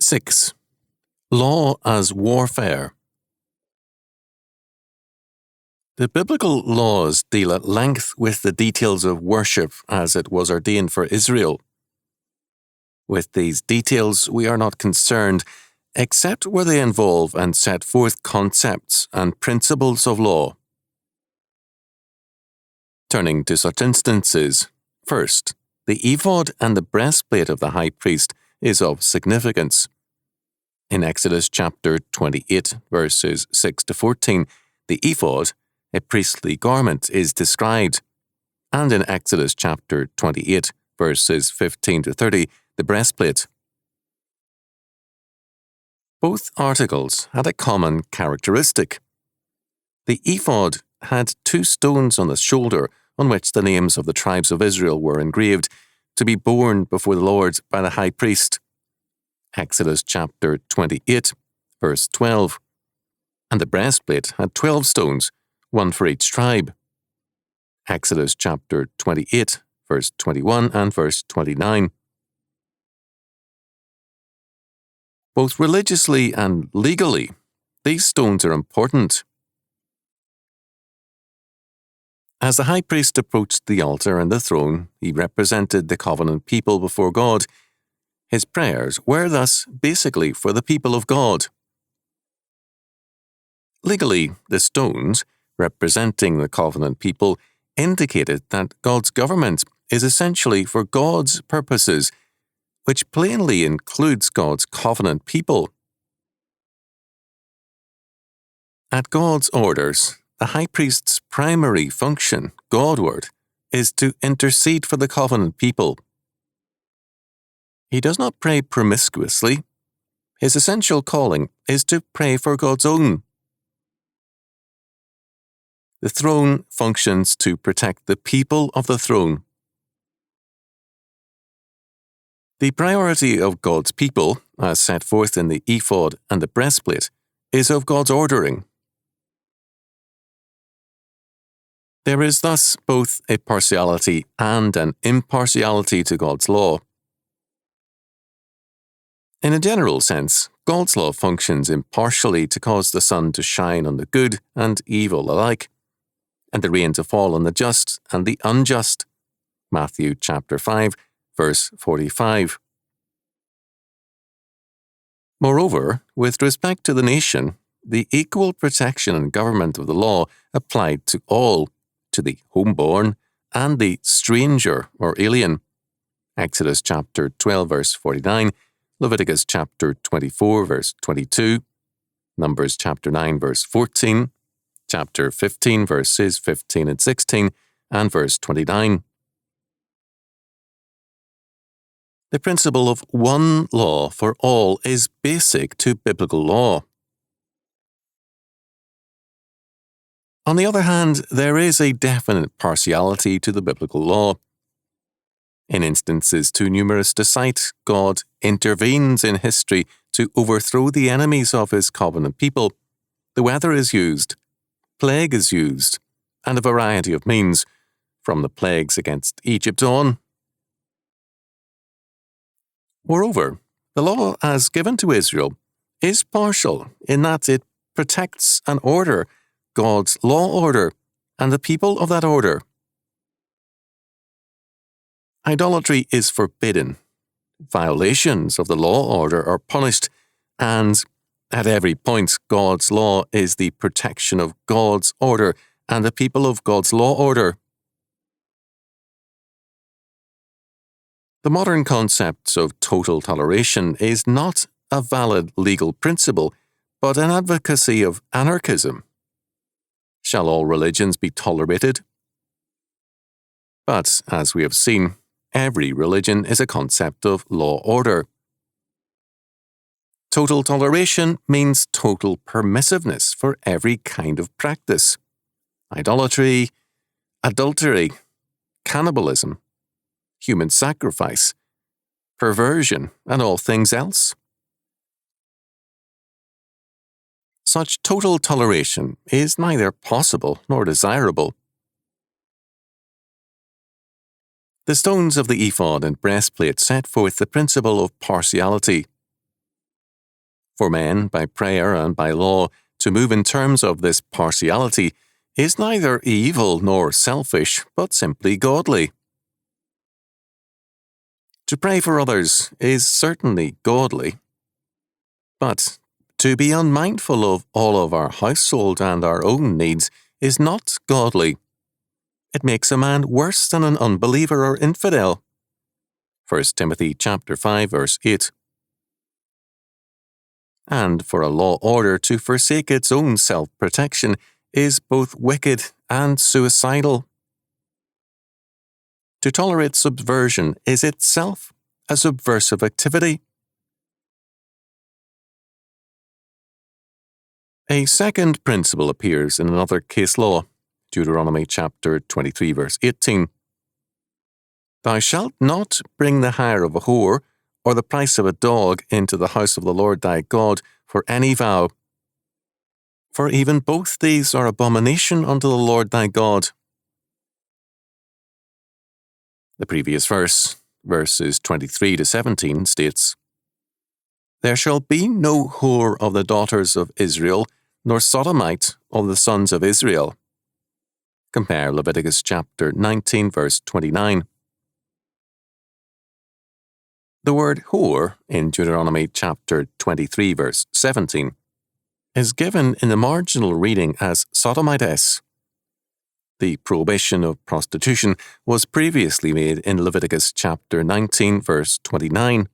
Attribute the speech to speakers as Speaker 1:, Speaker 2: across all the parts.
Speaker 1: 6. Law as warfare. The biblical laws deal at length with the details of worship as it was ordained for Israel. With these details, we are not concerned, except where they involve and set forth concepts and principles of law. Turning to such instances, first, the ephod and the breastplate of the high priest is of significance. In Exodus chapter 28, verses 6 to 14, the ephod, a priestly garment, is described, and in Exodus chapter 28, verses 15 to 30, the breastplate. Both articles had a common characteristic. The ephod had 2 stones on the shoulder on which the names of the tribes of Israel were engraved, to be borne before the Lord by the high priest. Exodus chapter 28, verse 12. And the breastplate had 12 stones, 1 for each tribe. Exodus chapter 28, verse 21 and verse 29. Both religiously and legally, these stones are important. As the high priest approached the altar and the throne, he represented the covenant people before God. His prayers were thus basically for the people of God. Legally, the stones, representing the covenant people, indicated that God's government is essentially for God's purposes, which plainly includes God's covenant people. At God's orders, the high priest's primary function, Godward, is to intercede for the covenant people. He does not pray promiscuously. His essential calling is to pray for God's own. The throne functions to protect the people of the throne. The priority of God's people, as set forth in the ephod and the breastplate, is of God's ordering. There is thus both a partiality and an impartiality to God's law. In a general sense, God's law functions impartially to cause the sun to shine on the good and evil alike, and the rain to fall on the just and the unjust. Matthew chapter 5, verse 45. Moreover, with respect to the nation, the equal protection and government of the law applied to all, to the homeborn and the stranger or alien. Exodus chapter 12, verse 49, Leviticus chapter 24, verse 22, Numbers chapter 9, verse 14, chapter 15, verses 15 and 16, and verse 29. The principle of one law for all is basic to biblical law. On the other hand, there is a definite partiality to the biblical law. In instances too numerous to cite, God intervenes in history to overthrow the enemies of his covenant people. The weather is used, plague is used, and a variety of means, from the plagues against Egypt on. Moreover, the law as given to Israel is partial in that it protects an order, God's law order, and the people of that order. Idolatry is forbidden. Violations of the law order are punished, and at every point God's law is the protection of God's order and the people of God's law order. The modern concept of total toleration is not a valid legal principle, but an advocacy of anarchism. Shall all religions be tolerated? But, as we have seen, every religion is a concept of law order. Total toleration means total permissiveness for every kind of practice. Idolatry, adultery, cannibalism, human sacrifice, perversion, and all things else. Such total toleration is neither possible nor desirable. The stones of the ephod and breastplate set forth the principle of partiality. For men, by prayer and by law, to move in terms of this partiality is neither evil nor selfish, but simply godly. To pray for others is certainly godly, but to be unmindful of all of our household and our own needs is not godly. It makes a man worse than an unbeliever or infidel. 1 Timothy chapter 5, verse 8. And for a law order to forsake its own self-protection is both wicked and suicidal. To tolerate subversion is itself a subversive activity. A second principle appears in another case law, Deuteronomy chapter 23, verse 18. Thou shalt not bring the hire of a whore, or the price of a dog, into the house of the Lord thy God for any vow. For even both these are abomination unto the Lord thy God. The previous verse, verses 23 to 17, states, There shall be no whore of the daughters of Israel, nor sodomite of the sons of Israel. Compare Leviticus chapter 19, verse 29. The word whore in Deuteronomy chapter 23, verse 17, is given in the marginal reading as sodomites. The prohibition of prostitution was previously made in Leviticus chapter 19, verse 29.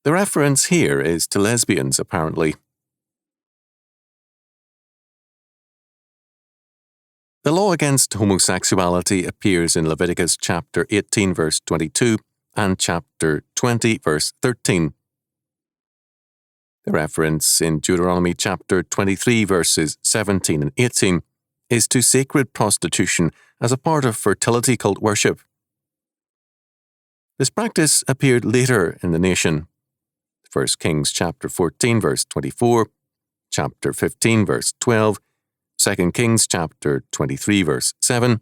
Speaker 1: The reference here is to lesbians, apparently. The law against homosexuality appears in Leviticus chapter 18, verse 22, and chapter 20, verse 13. The reference in Deuteronomy chapter 23, verses 17 and 18, is to sacred prostitution as a part of fertility cult worship. This practice appeared later in the nation. 1 Kings chapter 14, verse 24, chapter 15, verse 12, 2 Kings chapter 23, verse 7,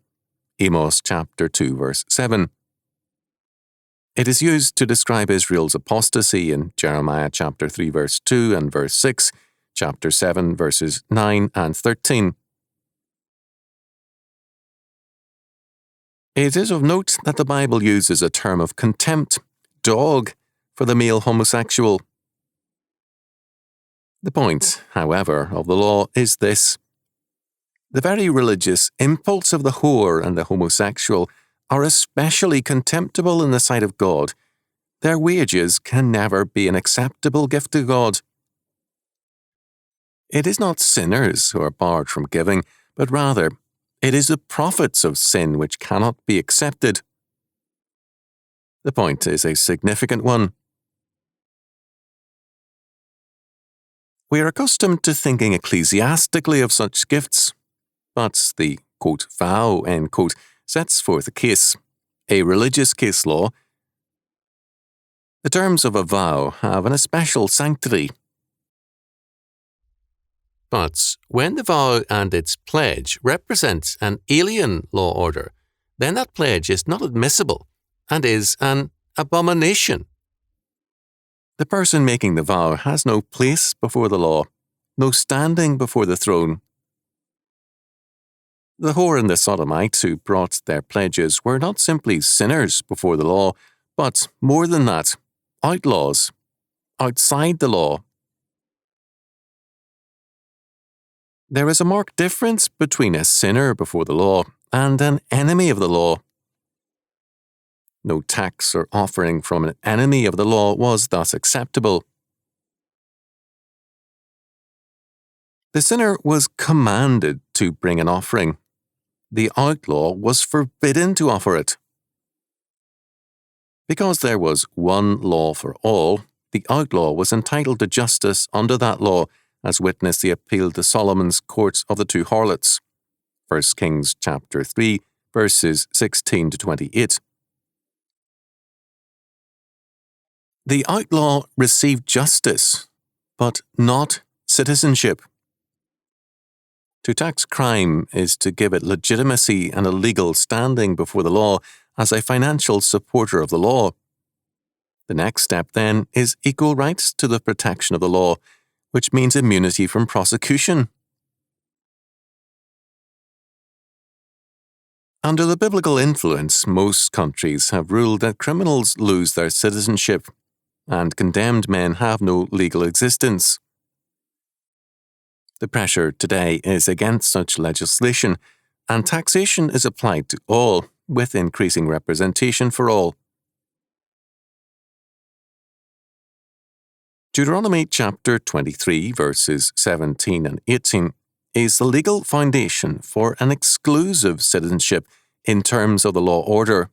Speaker 1: Amos chapter 2, verse 7. It is used to describe Israel's apostasy in Jeremiah chapter 3, verse 2 and verse 6, chapter 7, verses 9 and 13. It is of note that the Bible uses a term of contempt, dog, for the male homosexual. The point, however, of the law is this. The very religious impulse of the whore and the homosexual are especially contemptible in the sight of God. Their wages can never be an acceptable gift to God. It is not sinners who are barred from giving, but rather, it is the profits of sin which cannot be accepted. The point is a significant one. We are accustomed to thinking ecclesiastically of such gifts, but the, quote, vow, end quote, sets forth a case, a religious case law. The terms of a vow have an especial sanctity. But when the vow and its pledge represent an alien law order, then that pledge is not admissible and is an abomination. The person making the vow has no place before the law, no standing before the throne. The whore and the sodomite who brought their pledges were not simply sinners before the law, but more than that, outlaws, outside the law. There is a marked difference between a sinner before the law and an enemy of the law. No tax or offering from an enemy of the law was thus acceptable. The sinner was commanded to bring an offering. The outlaw was forbidden to offer it. Because there was one law for all, the outlaw was entitled to justice under that law, as witness the appeal to Solomon's courts of the two harlots. 1 Kings chapter 3, verses 16 to 28. The outlaw received justice, but not citizenship. To tax crime is to give it legitimacy and a legal standing before the law as a financial supporter of the law. The next step, then, is equal rights to the protection of the law, which means immunity from prosecution. Under the biblical influence, most countries have ruled that criminals lose their citizenship, and condemned men have no legal existence. The pressure today is against such legislation, and taxation is applied to all, with increasing representation for all. Deuteronomy chapter 23, verses 17 and 18 is the legal foundation for an exclusive citizenship in terms of the law order.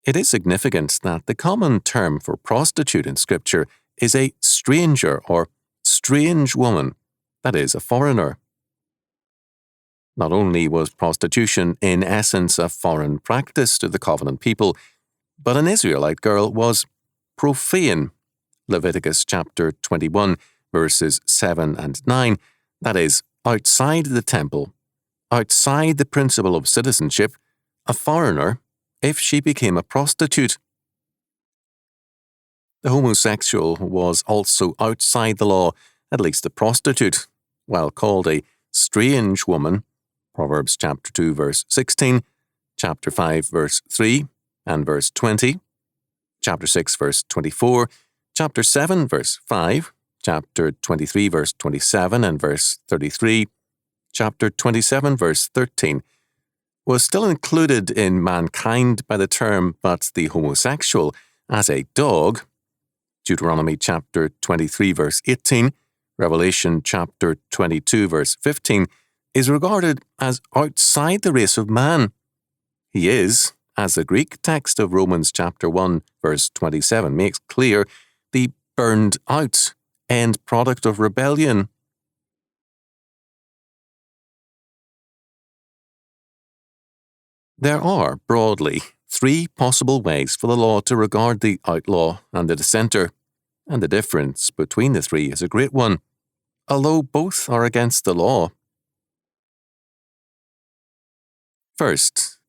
Speaker 1: It is significant that the common term for prostitute in Scripture is a stranger or strange woman, that is, a foreigner. Not only was prostitution in essence a foreign practice to the covenant people, but an Israelite girl was profane. Leviticus chapter 21, verses 7 and 9, that is, outside the temple, outside the principle of citizenship, a foreigner, if she became a prostitute. The homosexual was also outside the law, at least a prostitute, while called a strange woman, Proverbs chapter 2, verse 16, chapter 5, verse 3 and verse 20, chapter 6, verse 24, chapter 7, verse 5, chapter 23, verse 27 and verse 33, chapter 27, verse 13, was still included in mankind by the term, but the homosexual, as a dog, Deuteronomy chapter 23, verse 18, Revelation chapter 22, verse 15, is regarded as outside the race of man. He is, as the Greek text of Romans chapter 1, verse 27 makes clear, the burned out end product of rebellion. There are, broadly, three possible ways for the law to regard the outlaw and the dissenter, and the difference between the three is a great one, although both are against the law. First,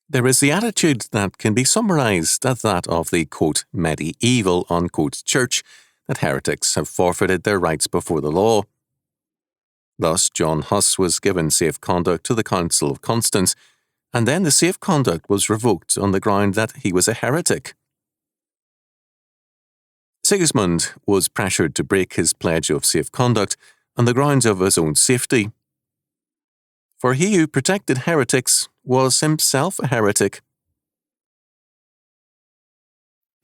Speaker 1: there is the attitude that can be summarized as that of the, quote, medieval, unquote, church, that heretics have forfeited their rights before the law. Thus, John Huss was given safe conduct to the Council of Constance, and then the safe conduct was revoked on the ground that he was a heretic. Sigismund was pressured to break his pledge of safe conduct on the grounds of his own safety. For he who protected heretics was himself a heretic.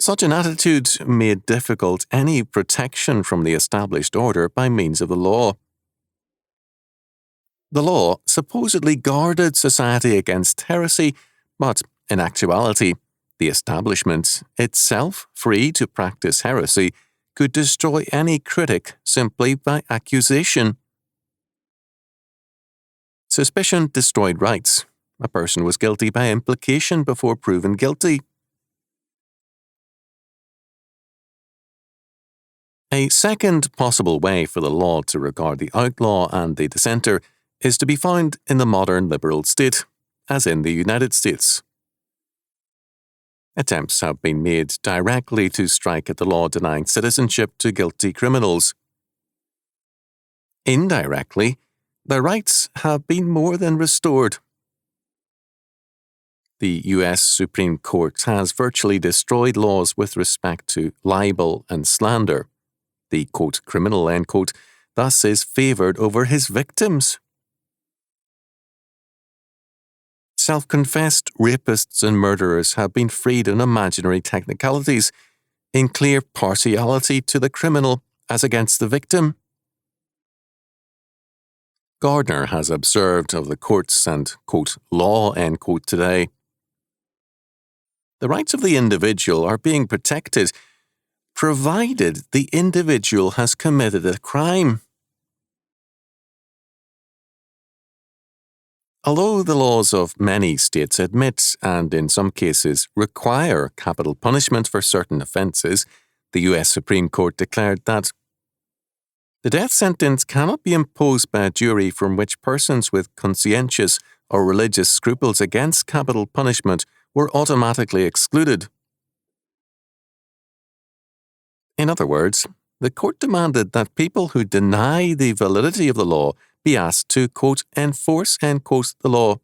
Speaker 1: Such an attitude made difficult any protection from the established order by means of the law. The law supposedly guarded society against heresy, but in actuality, the establishment, itself free to practice heresy, could destroy any critic simply by accusation. Suspicion destroyed rights. A person was guilty by implication before proven guilty. A second possible way for the law to regard the outlaw and the dissenter is to be found in the modern liberal state, as in the United States. Attempts have been made directly to strike at the law denying citizenship to guilty criminals. Indirectly, their rights have been more than restored. The U.S. Supreme Court has virtually destroyed laws with respect to libel and slander. The, quote, criminal, end quote, thus is favoured over his victims. Self-confessed rapists and murderers have been freed on imaginary technicalities, in clear partiality to the criminal as against the victim. Gardner has observed of the courts and, quote, law, end quote, today. The rights of the individual are being protected, provided the individual has committed a crime. Although the laws of many states admit, and in some cases require, capital punishment for certain offences, the U.S. Supreme Court declared that the death sentence cannot be imposed by a jury from which persons with conscientious or religious scruples against capital punishment were automatically excluded. In other words, the court demanded that people who deny the validity of the law be asked to, quote, enforce, end quote, the law.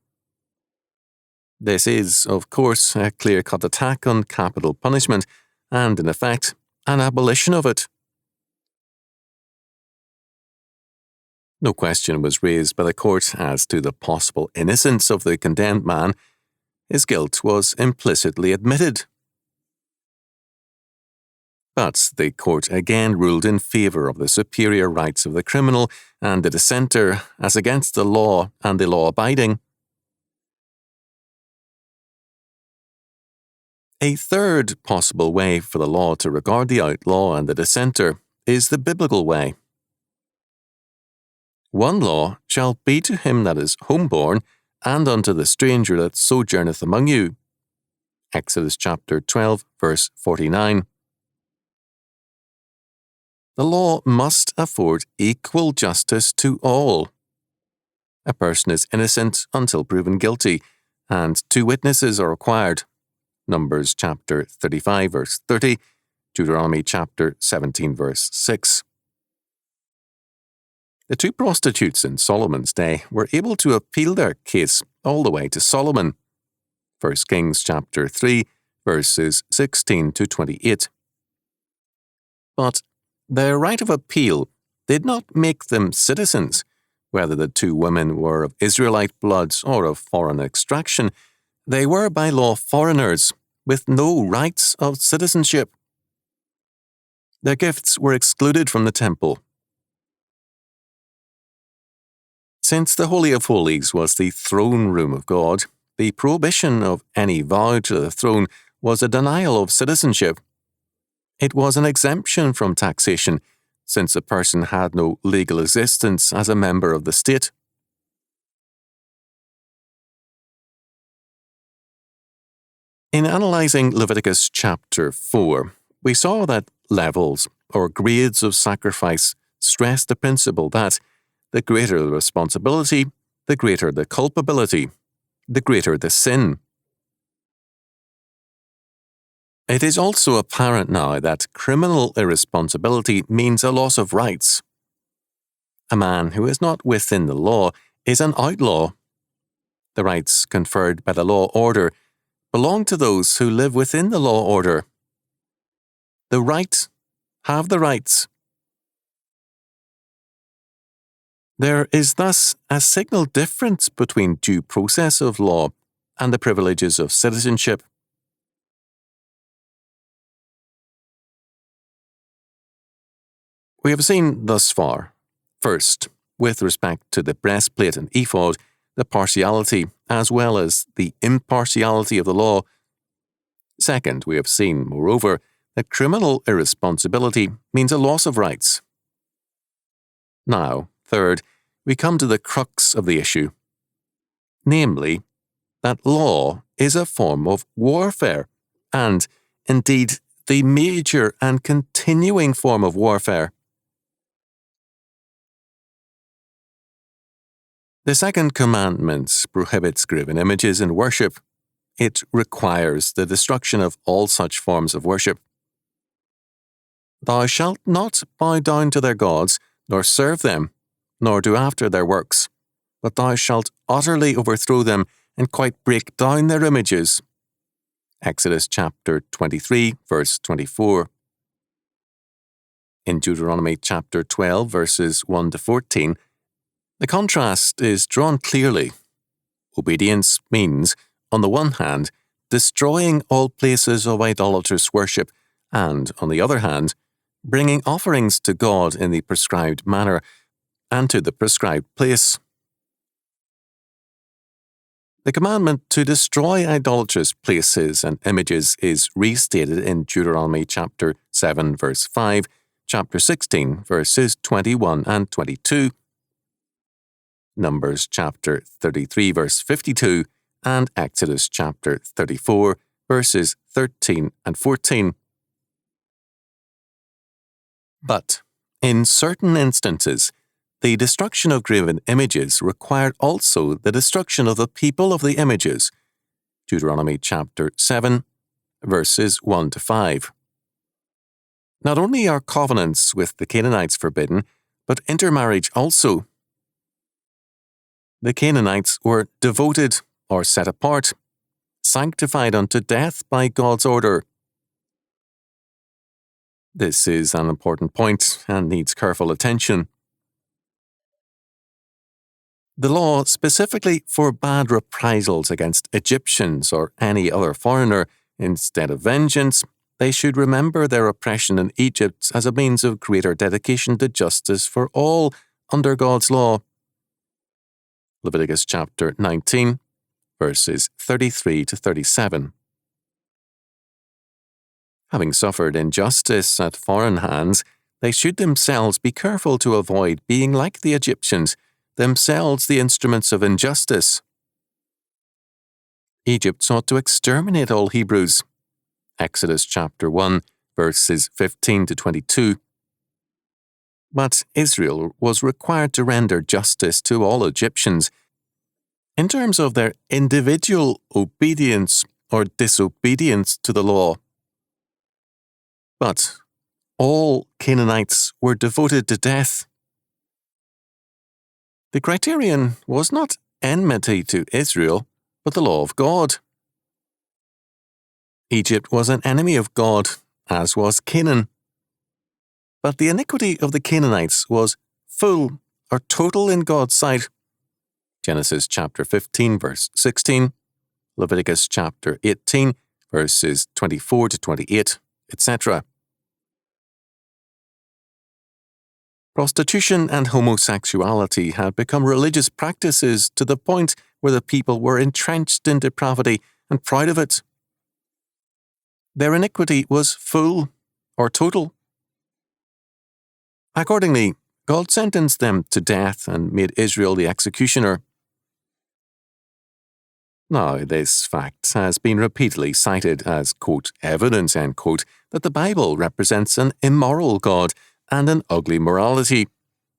Speaker 1: This is, of course, a clear-cut attack on capital punishment and, in effect, an abolition of it. No question was raised by the court as to the possible innocence of the condemned man. His guilt was implicitly admitted. But the court again ruled in favour of the superior rights of the criminal and the dissenter as against the law and the law-abiding. A third possible way for the law to regard the outlaw and the dissenter is the biblical way. One law shall be to him that is homeborn, and unto the stranger that sojourneth among you. Exodus chapter 12, verse 49. The law must afford equal justice to all. A person is innocent until proven guilty, and 2 witnesses are required. Numbers chapter 35, verse 30, Deuteronomy chapter 17, verse 6. The 2 prostitutes in Solomon's day were able to appeal their case all the way to Solomon. 1 Kings chapter 3, verses 16 to 28. But their right of appeal did not make them citizens. Whether the 2 women were of Israelite blood or of foreign extraction, they were by law foreigners with no rights of citizenship. Their gifts were excluded from the temple. Since the Holy of Holies was the throne room of God, the prohibition of any vow to the throne was a denial of citizenship. It was an exemption from taxation, since a person had no legal existence as a member of the state. In analysing Leviticus chapter 4, we saw that levels or grades of sacrifice stressed the principle that the greater the responsibility, the greater the culpability, the greater the sin. It is also apparent now that criminal irresponsibility means a loss of rights. A man who is not within the law is an outlaw. The rights conferred by the law order belong to those who live within the law order. The right have the rights. There is thus a signal difference between due process of law and the privileges of citizenship. We have seen thus far, first, with respect to the breastplate and ephod, the partiality as well as the impartiality of the law. Second, we have seen, moreover, that criminal irresponsibility means a loss of rights. Now, third, we come to the crux of the issue, namely, that law is a form of warfare, and, indeed, the major and continuing form of warfare. The second commandment prohibits graven images in worship. It requires the destruction of all such forms of worship. Thou shalt not bow down to their gods, nor serve them, nor do after their works, but thou shalt utterly overthrow them and quite break down their images. Exodus chapter 23, verse 24. In Deuteronomy chapter 12, verses 1 to 14, the contrast is drawn clearly. Obedience means, on the one hand, destroying all places of idolatrous worship, and, on the other hand, bringing offerings to God in the prescribed manner and to the prescribed place. The commandment to destroy idolatrous places and images is restated in Deuteronomy chapter 7, verse 5, chapter 16, verses 21 and 22, Numbers chapter 33, verse 52, and Exodus chapter 34, verses 13 and 14. But, in certain instances, the destruction of graven images required also the destruction of the people of the images. Deuteronomy chapter 7, verses 1 to 5. Not only are covenants with the Canaanites forbidden, but intermarriage also. The Canaanites were devoted or set apart, sanctified unto death by God's order. This is an important point and needs careful attention. The law specifically forbade reprisals against Egyptians or any other foreigner. Instead of vengeance, they should remember their oppression in Egypt as a means of greater dedication to justice for all under God's law. Leviticus chapter 19, verses 33 to 37. Having suffered injustice at foreign hands, they should themselves be careful to avoid being like the Egyptians, themselves the instruments of injustice. Egypt sought to exterminate all Hebrews. Exodus chapter 1, verses 15 to 22. But Israel was required to render justice to all Egyptians in terms of their individual obedience or disobedience to the law. But all Canaanites were devoted to death. The criterion was not enmity to Israel, but the law of God. Egypt was an enemy of God, as was Canaan. But the iniquity of the Canaanites was full or total in God's sight. Genesis chapter 15, verse 16, Leviticus chapter 18, verses 24 to 28, etc. Prostitution and homosexuality had become religious practices to the point where the people were entrenched in depravity and proud of it. Their iniquity was full or total. Accordingly, God sentenced them to death and made Israel the executioner. Now, this fact has been repeatedly cited as, quote, evidence, end quote, that the Bible represents an immoral God and an ugly morality.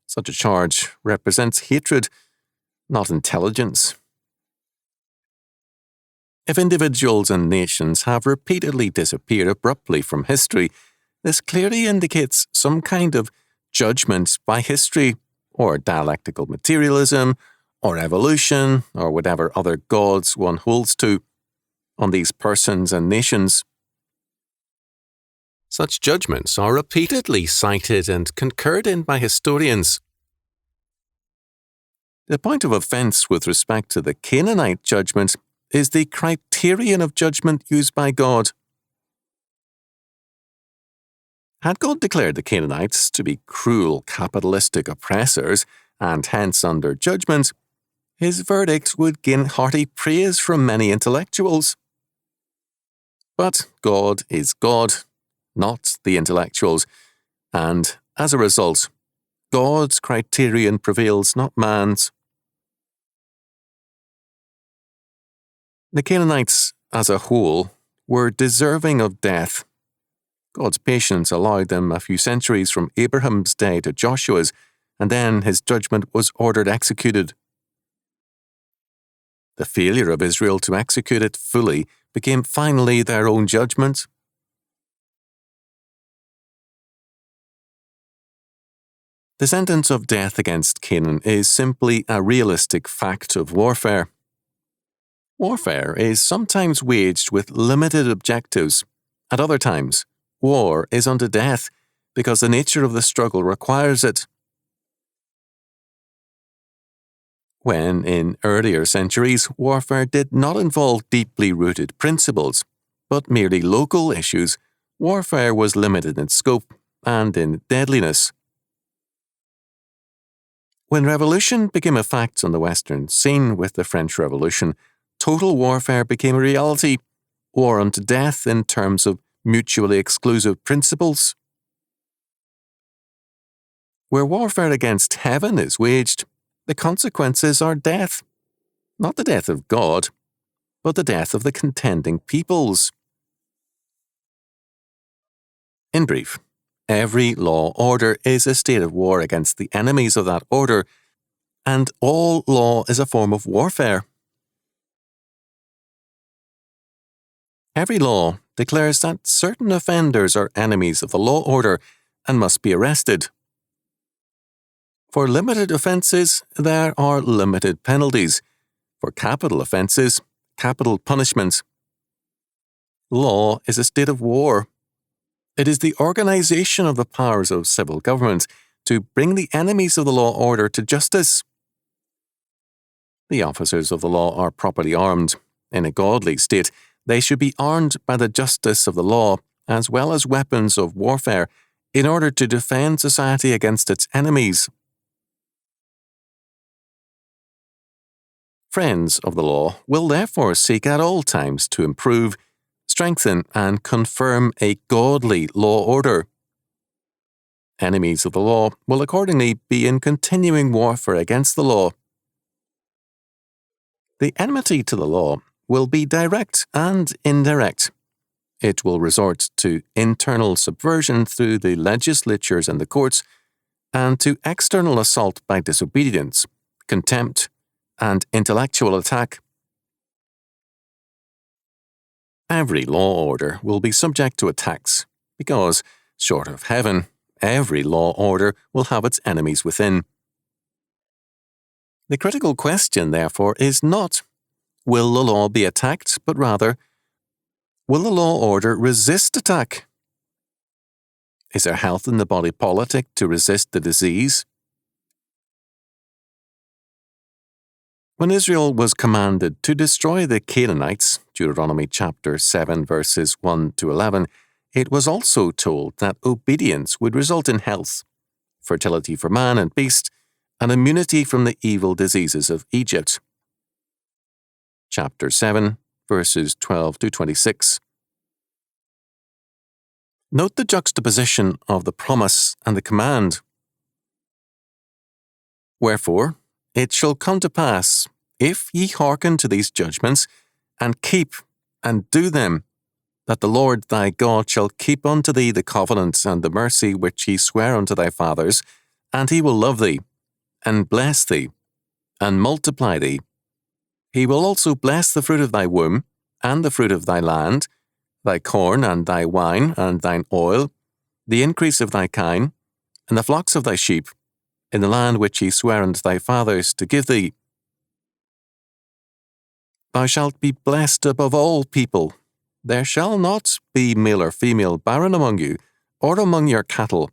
Speaker 1: Such a charge represents hatred, not intelligence. If individuals and nations have repeatedly disappeared abruptly from history, this clearly indicates some kind of judgment by history, or dialectical materialism, or evolution, or whatever other gods one holds to, on these persons and nations. Such judgments are repeatedly cited and concurred in by historians. The point of offence with respect to the Canaanite judgment is the criterion of judgment used by God. Had God declared the Canaanites to be cruel, capitalistic oppressors, and hence under judgment, his verdict would gain hearty praise from many intellectuals. But God is God, not the intellectuals, and as a result, God's criterion prevails, not man's. The Canaanites, as a whole, were deserving of death. God's patience allowed them a few centuries from Abraham's day to Joshua's, and then his judgment was ordered executed. The failure of Israel to execute it fully became finally their own judgment. The sentence of death against Canaan is simply a realistic fact of warfare. Warfare is sometimes waged with limited objectives. At other times, war is unto death because the nature of the struggle requires it. When, in earlier centuries, warfare did not involve deeply rooted principles, but merely local issues, warfare was limited in scope and in deadliness. When revolution became a fact on the Western scene with the French Revolution, total warfare became a reality, war unto death in terms of mutually exclusive principles. Where warfare against heaven is waged, the consequences are death, not the death of God, but the death of the contending peoples. In brief, every law order is a state of war against the enemies of that order, and all law is a form of warfare. Every law declares that certain offenders are enemies of the law order and must be arrested. For limited offences, there are limited penalties. For capital offences, capital punishment. Law is a state of war. It is the organisation of the powers of civil government to bring the enemies of the law order to justice. The officers of the law are properly armed. In a godly state, they should be armed by the justice of the law, as well as weapons of warfare, in order to defend society against its enemies. Friends of the law will therefore seek at all times to improve, strengthen, and confirm a godly law order. Enemies of the law will accordingly be in continuing warfare against the law. The enmity to the law will be direct and indirect. It will resort to internal subversion through the legislatures and the courts, and to external assault by disobedience, contempt, and intellectual attack. Every law order will be subject to attacks, because, short of heaven, every law order will have its enemies within. The critical question, therefore, is not, will the law be attacked, but rather, will the law order resist attack? Is there health in the body politic to resist the disease? When Israel was commanded to destroy the Canaanites, Deuteronomy chapter 7 verses 1 to 11, it was also told that obedience would result in health, fertility for man and beast, and immunity from the evil diseases of Egypt. Chapter 7 verses 12 to 26. Note the juxtaposition of the promise and the command. Wherefore, it shall come to pass, if ye hearken to these judgments, and keep and do them, that the Lord thy God shall keep unto thee the covenant and the mercy which he sware unto thy fathers, and he will love thee, and bless thee, and multiply thee. He will also bless the fruit of thy womb, and the fruit of thy land, thy corn and thy wine and thine oil, the increase of thy kine, and the flocks of thy sheep, in the land which he sware unto thy fathers to give thee. Thou shalt be blessed above all people. There shall not be male or female barren among you, or among your cattle.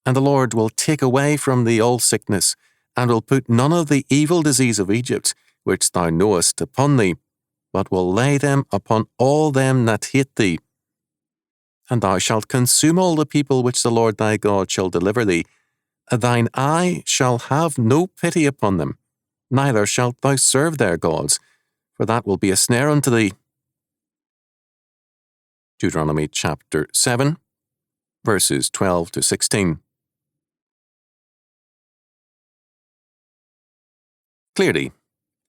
Speaker 1: And the Lord will take away from thee all sickness, and will put none of the evil disease of Egypt, which thou knowest, upon thee, but will lay them upon all them that hate thee. And thou shalt consume all the people which the Lord thy God shall deliver thee. Thine eye shall have no pity upon them, neither shalt thou serve their gods, for that will be a snare unto thee. Deuteronomy chapter 7, verses 12 to 16. Clearly,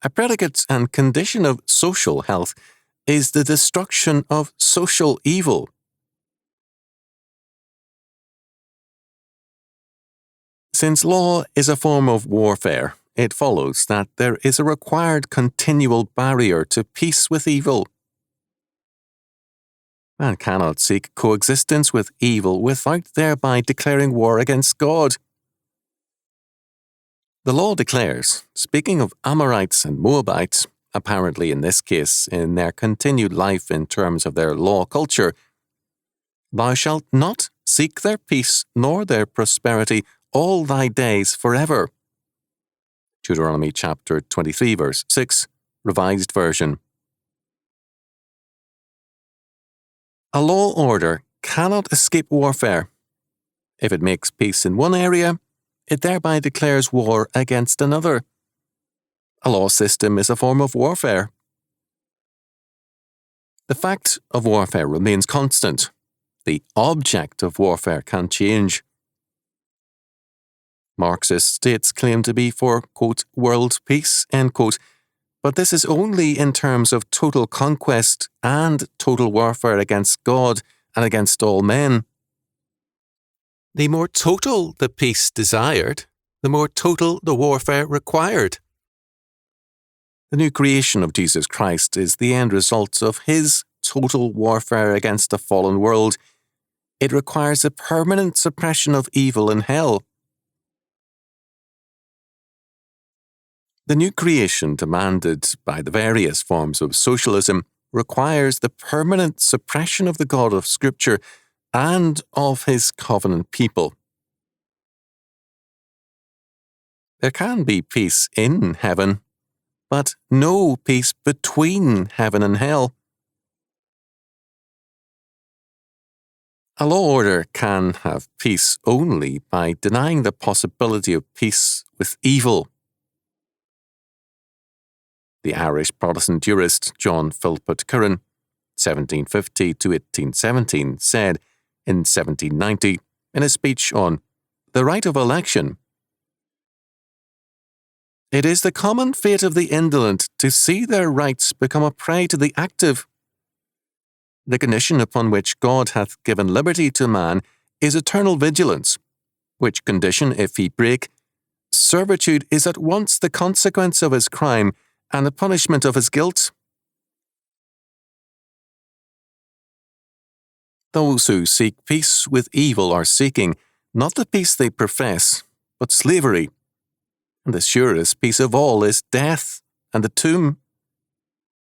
Speaker 1: a predicate and condition of social health is the destruction of social evil. Since law is a form of warfare, it follows that there is a required continual barrier to peace with evil. Man cannot seek coexistence with evil without thereby declaring war against God. The law declares, speaking of Amorites and Moabites, apparently in this case in their continued life in terms of their law culture, thou shalt not seek their peace nor their prosperity all thy days forever. Deuteronomy chapter 23 verse 6, Revised Version. A law order cannot escape warfare. If it makes peace in one area, it thereby declares war against another. A law system is a form of warfare. The fact of warfare remains constant. The object of warfare can change. Marxist states claim to be for, quote, world peace, end quote, but this is only in terms of total conquest and total warfare against God and against all men. The more total the peace desired, the more total the warfare required. The new creation of Jesus Christ is the end result of his total warfare against a fallen world, it requires the permanent suppression of evil in hell. The new creation demanded by the various forms of socialism requires the permanent suppression of the God of Scripture and of his covenant people. There can be peace in heaven, but no peace between heaven and hell. A law order can have peace only by denying the possibility of peace with evil. The Irish Protestant jurist John Philpott Curran, 1750 to 1817, said in 1790 in a speech on the right of election, "It is the common fate of the indolent to see their rights become a prey to the active. The condition upon which God hath given liberty to man is eternal vigilance, which condition if he break, servitude is at once the consequence of his crime and the punishment of his guilt. Those who seek peace with evil are seeking not the peace they profess, but slavery. And the surest peace of all is death and the tomb."